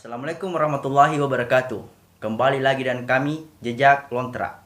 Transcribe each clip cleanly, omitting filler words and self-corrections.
Assalamualaikum warahmatullahi wabarakatuh. Kembali lagi dan kami Jejak Lontra.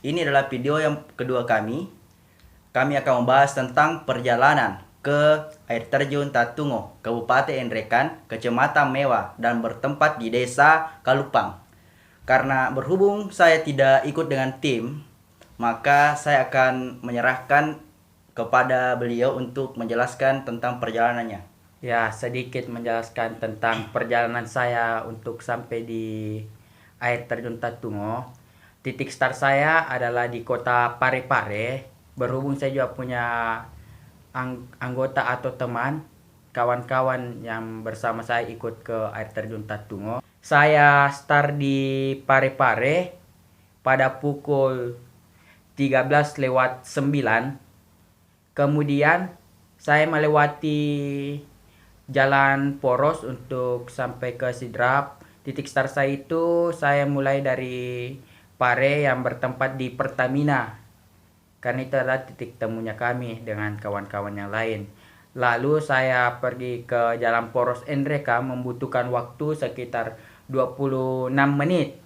Ini adalah video yang kedua kami. Kami akan membahas tentang perjalanan ke air terjun Tatungo, Kabupaten Enrekan, Kecamatan Mewah, dan bertempat di Desa Kalupang. Karena berhubung saya tidak ikut dengan tim, maka saya akan menyerahkan kepada beliau untuk menjelaskan tentang perjalanannya. Ya, sedikit menjelaskan tentang perjalanan saya untuk sampai di air terjun Tatungo. Titik start saya adalah di kota Parepare. Berhubung saya juga punya anggota atau teman, kawan-kawan yang bersama saya ikut ke air terjun Tatungo. Saya start di Parepare pada pukul 13:09. Kemudian saya melewati jalan poros untuk sampai ke Sidrap. Titik start saya itu saya mulai dari Pare yang bertempat di Pertamina, karena itu adalah titik temunya kami dengan kawan-kawan yang lain. Lalu saya pergi ke jalan poros Enreka, membutuhkan waktu sekitar 26 menit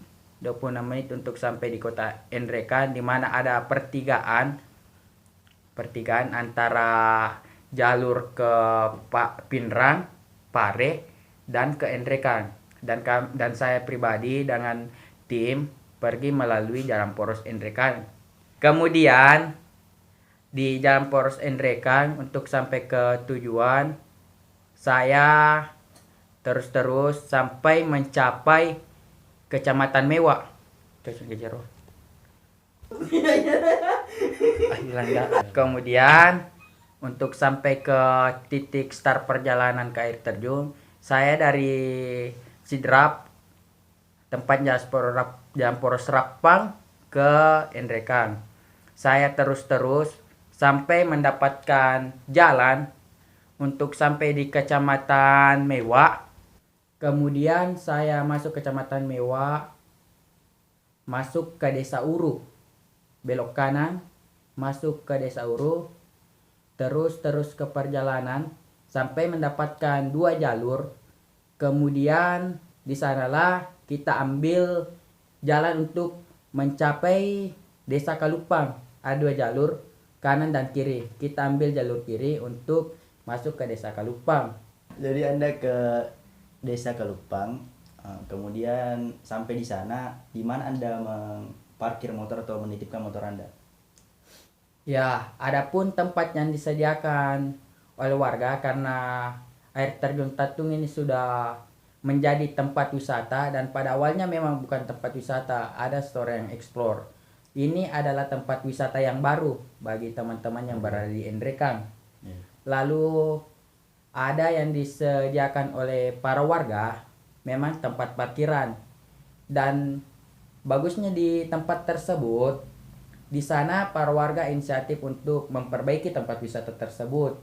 untuk sampai di kota Enreka, di mana ada pertigaan antara jalur ke Pinrang, Pare, dan ke Enrekan. Dan saya pribadi dengan tim pergi melalui jalan poros Enrekan. Kemudian di jalan poros Enrekan untuk sampai ke tujuan, saya terus sampai mencapai Kecamatan Mewah. Kemudian untuk sampai ke titik start perjalanan ke air terjun, saya dari Sidrap, tempat jalan poros Rapang, ke Enrekan. Saya terus sampai mendapatkan jalan untuk sampai di Kecamatan Mewah. Kemudian saya masuk Kecamatan Mewah, masuk ke Desa Uru, belok kanan, masuk ke Desa Uru, terus ke perjalanan sampai mendapatkan 2 jalur. Kemudian di sanalah kita ambil jalan untuk mencapai Desa Kalupang. Ada 2 jalur, kanan dan kiri. Kita ambil jalur kiri untuk masuk ke Desa Kalupang. Jadi Anda ke Desa Kalupang, kemudian sampai di sana, di mana Anda memparkir motor atau menitipkan motor Anda? Ya, adapun tempat yang disediakan oleh warga karena air terjun Tatung ini sudah menjadi tempat wisata, dan pada awalnya memang bukan tempat wisata, ada store yang explore. Ini adalah tempat wisata yang baru bagi teman-teman yang berada di Enrekan. Lalu ada yang disediakan oleh para warga, memang tempat parkiran. Dan bagusnya di tempat tersebut, di sana para warga inisiatif untuk memperbaiki tempat wisata tersebut.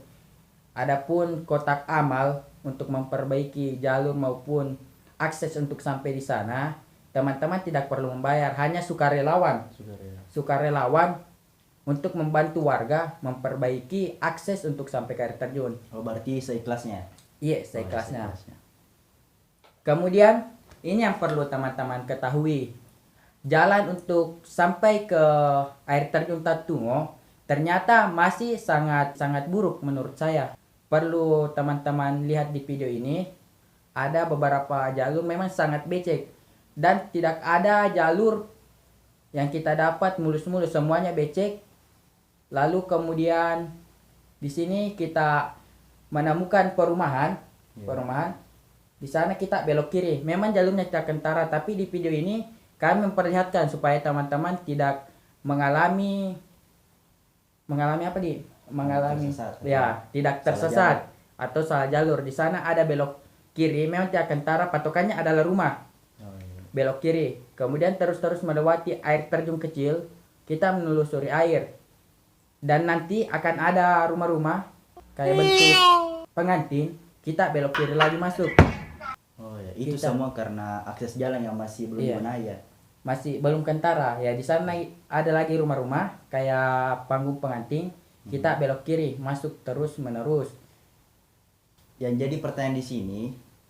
Adapun kotak amal untuk memperbaiki jalur maupun akses untuk sampai di sana, teman-teman tidak perlu membayar, hanya sukarelawan untuk membantu warga memperbaiki akses untuk sampai ke air terjun. Oh, berarti seikhlasnya? Iya, seikhlasnya. Kemudian ini yang perlu teman-teman ketahui, jalan untuk sampai ke air terjun Tatungo ternyata masih sangat buruk menurut saya. Perlu teman-teman lihat di video ini, ada beberapa jalur memang sangat becek, dan tidak ada jalur yang kita dapat mulus-mulus, semuanya becek Lalu kemudian di sini kita menemukan perumahan. Ya. Perumahan. Di sana kita belok kiri. Memang jalurnya tidak kentara, tapi di video ini kami memperlihatkan supaya teman-teman tidak mengalami apa di mengalami Tersesat. ya tidak tersesat atau salah jalur. Di sana ada belok kiri, memang tidak kentara, patokannya adalah rumah. Oh, iya. Belok kiri, kemudian terus melewati air terjun kecil, kita menelusuri air, dan nanti akan ada rumah-rumah kayak bentuk pengantin. Kita belok kiri lagi masuk. Oh ya, itu Kita- semua karena akses jalan yang masih belum Iya. benar ya. Masih belum kentara ya. Di sana ada lagi rumah-rumah kayak panggung pengantin. Kita belok kiri masuk terus menerus. Yang jadi pertanyaan di sini,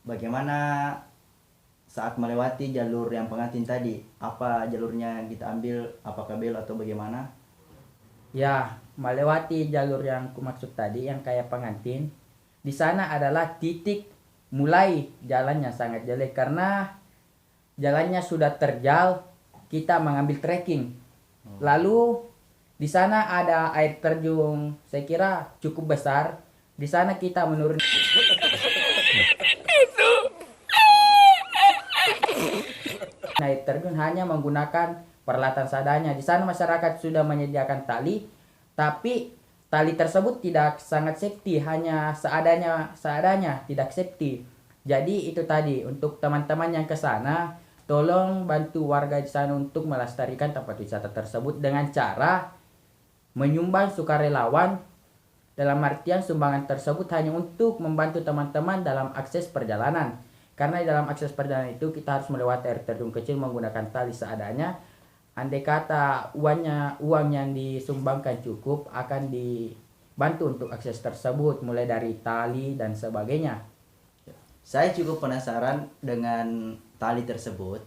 bagaimana saat melewati jalur yang pengantin tadi? Apa jalurnya yang kita ambil? Apakah belok atau bagaimana? Ya, melewati jalur yang kumaksud tadi yang kayak pengantin. Di sana adalah titik mulai jalannya sangat jelek karena jalannya sudah terjal. Kita mengambil trekking. Lalu di sana ada air terjun, saya kira cukup besar. Di sana kita menurun. Air terjun hanya menggunakan peralatan seadanya. Di sana masyarakat sudah menyediakan tali, tapi tali tersebut tidak sangat safety, hanya seadanya, tidak safety. Jadi itu tadi untuk teman-teman yang ke sana, tolong bantu warga di sana untuk melestarikan tempat wisata tersebut dengan cara menyumbang sukarelawan. Dalam artian sumbangan tersebut hanya untuk membantu teman-teman dalam akses perjalanan. Karena dalam akses perjalanan itu kita harus melewati air terjun kecil menggunakan tali seadanya. Andai kata uang yang disumbangkan cukup, akan dibantu untuk akses tersebut mulai dari tali dan sebagainya. Saya cukup penasaran dengan tali tersebut.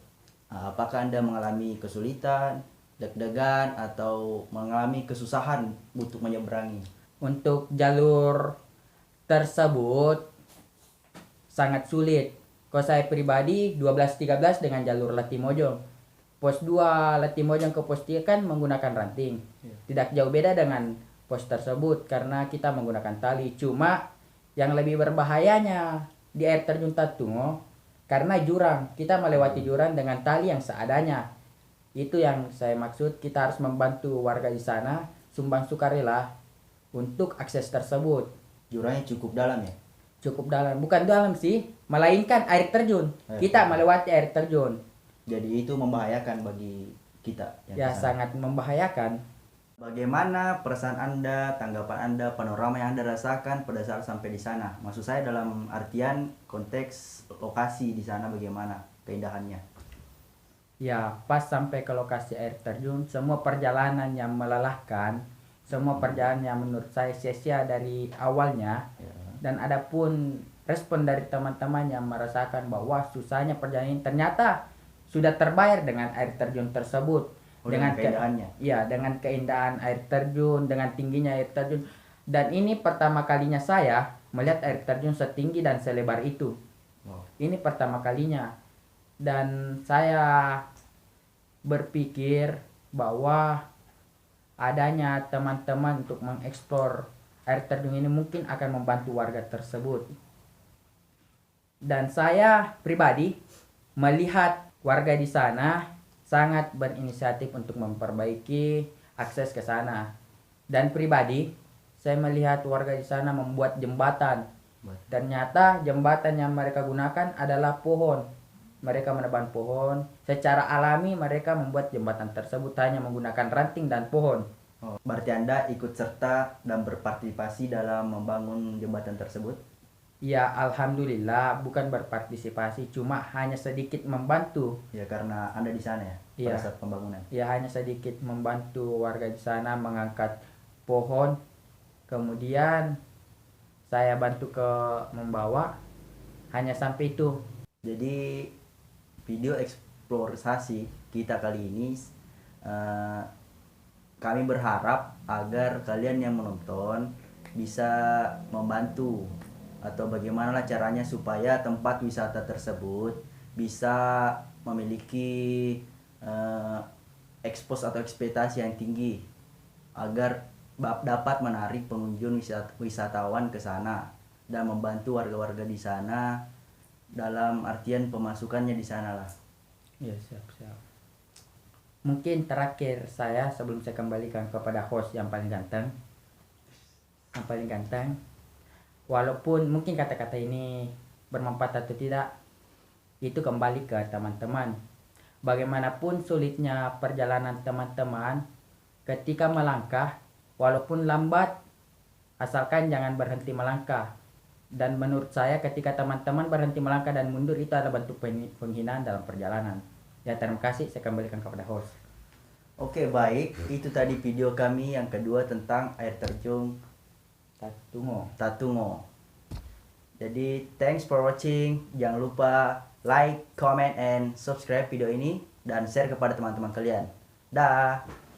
Apakah Anda mengalami kesulitan, deg-degan, atau mengalami kesusahan untuk menyeberangi? Untuk jalur tersebut sangat sulit. Kalau saya pribadi 12-13 dengan jalur Latimojong. Pos 2 Latimojong ke pos 3 kan menggunakan ranting. Tidak jauh beda dengan pos tersebut karena kita menggunakan tali. Cuma yang lebih berbahayanya di air terjun Tatungo karena jurang. Kita melewati jurang dengan tali yang seadanya. Itu yang saya maksud, kita harus membantu warga di sana sumbang sukarela untuk akses tersebut. Jurangnya cukup dalam ya? Cukup dalam, bukan dalam sih, melainkan air terjun. Kita melewati air terjun. Jadi itu membahayakan bagi kita yang Ya, kesana. sangat membahayakan. Bagaimana perasaan Anda, tanggapan Anda, panorama yang Anda rasakan pada saat sampai di sana? Maksud saya dalam artian konteks lokasi di sana bagaimana keindahannya? Ya, pas sampai ke lokasi air terjun, semua perjalanan yang melelahkan, semua perjalanan yang menurut saya sia-sia dari awalnya, Ya. dan ada pun respon dari teman-teman yang merasakan bahwa susahnya perjalanan ini ternyata sudah terbayar dengan air terjun tersebut. Dengan keindahannya. Ya, dengan keindahan air terjun, dengan tingginya air terjun. Dan ini pertama kalinya saya melihat air terjun setinggi dan selebar itu. Wow. Ini pertama kalinya. Dan saya berpikir bahwa adanya teman-teman untuk mengeksplor air terjun ini mungkin akan membantu warga tersebut. Dan saya pribadi melihat warga di sana sangat berinisiatif untuk memperbaiki akses ke sana. Dan pribadi saya melihat warga di sana membuat jembatan. Ternyata jembatan yang mereka gunakan adalah pohon. Mereka menebang pohon. Secara alami mereka membuat jembatan tersebut hanya menggunakan ranting dan pohon. Oh, berarti Anda ikut serta dan berpartisipasi dalam membangun jembatan tersebut? Ya, alhamdulillah bukan berpartisipasi, cuma hanya sedikit membantu. Ya, karena Anda di sana ya, Iya. pada saat pembangunan. Ya, hanya sedikit membantu warga di sana mengangkat pohon. Kemudian saya bantu ke membawa. Hanya sampai itu. Jadi video eksplorasi kita kali ini kami berharap agar kalian yang menonton bisa membantu atau bagaimana caranya supaya tempat wisata tersebut bisa memiliki ekspos atau ekspektasi yang tinggi agar dapat menarik pengunjung wisatawan ke sana dan membantu warga-warga di sana dalam artian pemasukannya di sana lah. Ya, siap. Mungkin terakhir saya sebelum saya kembalikan kepada host yang paling ganteng. Walaupun mungkin kata-kata ini bermanfaat atau tidak, itu kembali ke teman-teman. Bagaimanapun sulitnya perjalanan teman-teman, ketika melangkah, walaupun lambat, asalkan jangan berhenti melangkah. Dan menurut saya ketika teman-teman berhenti melangkah dan mundur, itu adalah bentuk penghinaan dalam perjalanan. Ya, terima kasih, saya kembalikan kepada host. Oke, baik, itu tadi video kami yang kedua tentang air terjun Tatungo. Jadi thanks for watching, jangan lupa like, comment, and subscribe video ini dan share kepada teman-teman kalian. Dah.